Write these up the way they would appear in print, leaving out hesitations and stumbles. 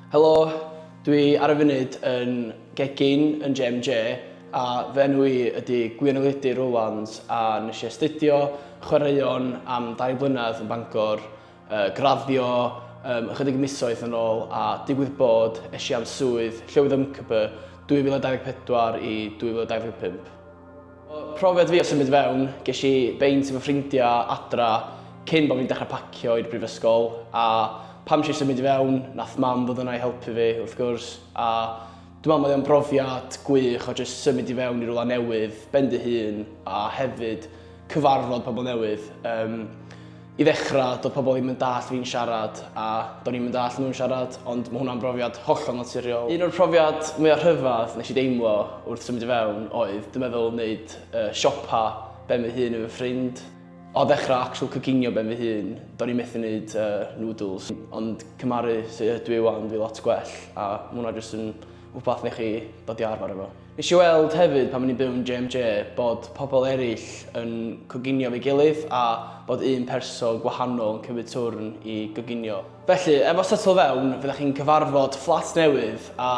Helo, dwi ar y funud yn gegin yn JMJ a fy enw I ydy Gwion Rowlands a nes I astudio chwaraeon am 2 blynedd yn Bangor, graddio ychydig misoedd yn ôl a digwydd bod es I am swydd llywydd MCB 2024 I 2025. Profiad fi o symud fewn, ges I beint efo ffrindiau adra cyn bod fi'n dechrau pacio i'r Prifysgol a pam eisiau symud I fewn, nath mam ddod yna I helpu fi wrth gwrs a dwi'n meddwl mae o'n brofiad gwych o jyst symud I fewn I rwla newydd, ben dy hun a hefyd cyfarfod pobl newydd. I ddechrau, doedd pobl ddim yn dall fi'n siarad a do'n i'm yn dall nhw'n siarad, ond mae hwnna'n brofiad hollol naturiol. Un o'r profiad mwyaf rhyfedd nes I deimlo wrth symud I fewn oedd, dwi'n meddwl, wneud siopa ben fy hun efo ffrind. O ddechrau actual coginio ben fy hun, do'n I methu wneud noodles, ond cymaru sydd ydw I wan fi lot gwell a mae hwnna jyst yn wbath neu chi dod I arfer efo. Nes I weld hefyd pan o'n i'n byw yn JMJ bod pobl eraill yn coginio fe'i gilydd a bod un person gwahanol yn cymryd twrn I goginio. Felly, efo Setlo fewn, fyddech chi'n cyfarfod fflat newydd a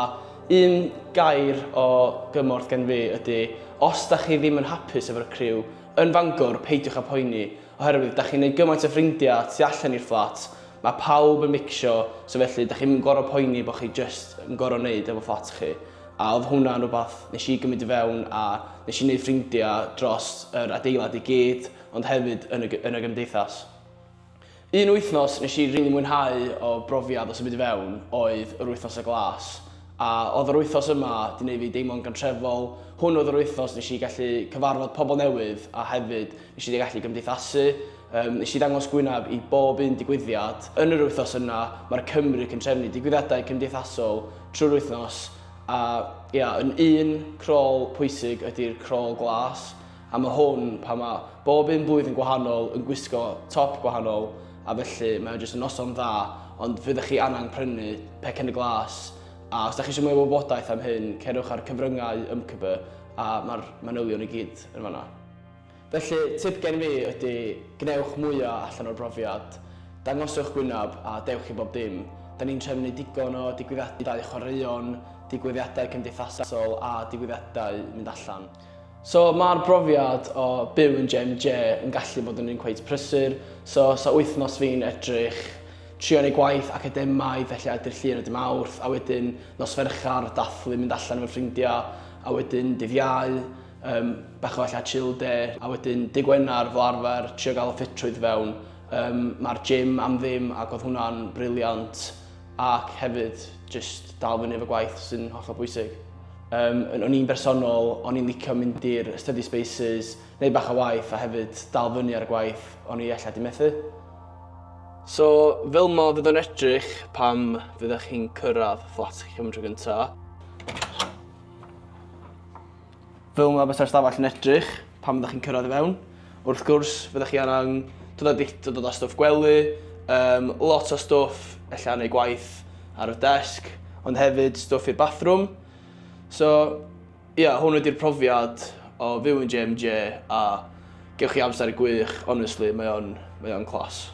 un gair o gymorth gen fi ydy, os da chi ddim yn hapus efo'r criw, yn Bangor, peidiwch â poeni, oherwydd da chi'n gwneud gymaint o ffrindiau tu allan i'r fflat, mae pawb yn mixio, so felly da chi'n gorfod poeni bod chi just yn gorfod wneud efo fflat chi. A oedd hwnna'n rhywbeth nes I gymryd I fewn a nes I wneud ffrindiau dros yr adeilad I gyd, ond hefyd yn y gymdeithas. Un wythnos nes I rili mwynhau o brofiad o symud I fewn oedd yr Wythnos Y Glas. A oedd yr wythnos yma di wneud fi deimlo'n gantrefol. Hwn oedd yr wythnos nes I gallu cyfarfod pobl newydd a hefyd nes I gallu gymdeithasu. Nes I ddangos gwyneb I bob un digwyddiad. Yn yr wythnos yna, mae'r Cymru yn trefnu digwyddiadau cymdeithasol trwy'r wythnos. A yn un crol pwysig ydy'r crol glas. A mae hwn pan mae bob un blwydd yn gwahanol yn gwisgo top gwahanol. A felly mae'n jyst yn noson dda, ond fyddech chi angen prynu pecyn y glas. A os da chi eisiau mwy o wybodaeth am hyn, cerwch ar cyfryngau MCB a mae'r manylion I gyd yn fan'na. Felly, tip gen fi ydy gnewch mwyaf allan o'r brofiad. Dangoswch gwyneb a dewch I bob dim. Da ni'n trefnu digon o digwyddiadau chwaraeon, digwyddiadau cymdeithasol a digwyddiadau mynd allan. So mae'r brofiad o byw yn JMJ yn gallu bod yn un cweit prysur. So wythnos fi'n edrych trio neu gwaith academaidd, felly Dydd Llun a Dydd Mawrth, a wedyn nos Ferchar, dathlu mynd allan efo ffrindiau, a wedyn Dydd Iau, bach o allan chill day, a wedyn Dydd Gwener fel arfer, trio gael y ffitrwydd fewn. Mae'r gym am ddim ac oedd hwnna'n briliant, ac hefyd just dal fyny efo gwaith sy'n hollol bwysig. O'n i'n bersonol, o'n i'n licio mynd i'r study spaces, neud bach o waith a hefyd dal fyny ar y gwaith, o'n i ella di methu. So, fel mo fydd o'n edrych pam fyddech chi'n cyrraedd fflat chi am y tro gyntaf. Fel mo bysa'r stafell yn edrych pam fyddech chi'n cyrraedd I fewn. Wrth gwrs, fyddech chi angen dod â stwff gwely, lot o stwff ella neu gwaith ar y desg, ond hefyd stwff i'r bathroom. So, hwn ydy'r profiad o fyw yn JMJ a gewch chi amser gwych, honestly, mae o'n class.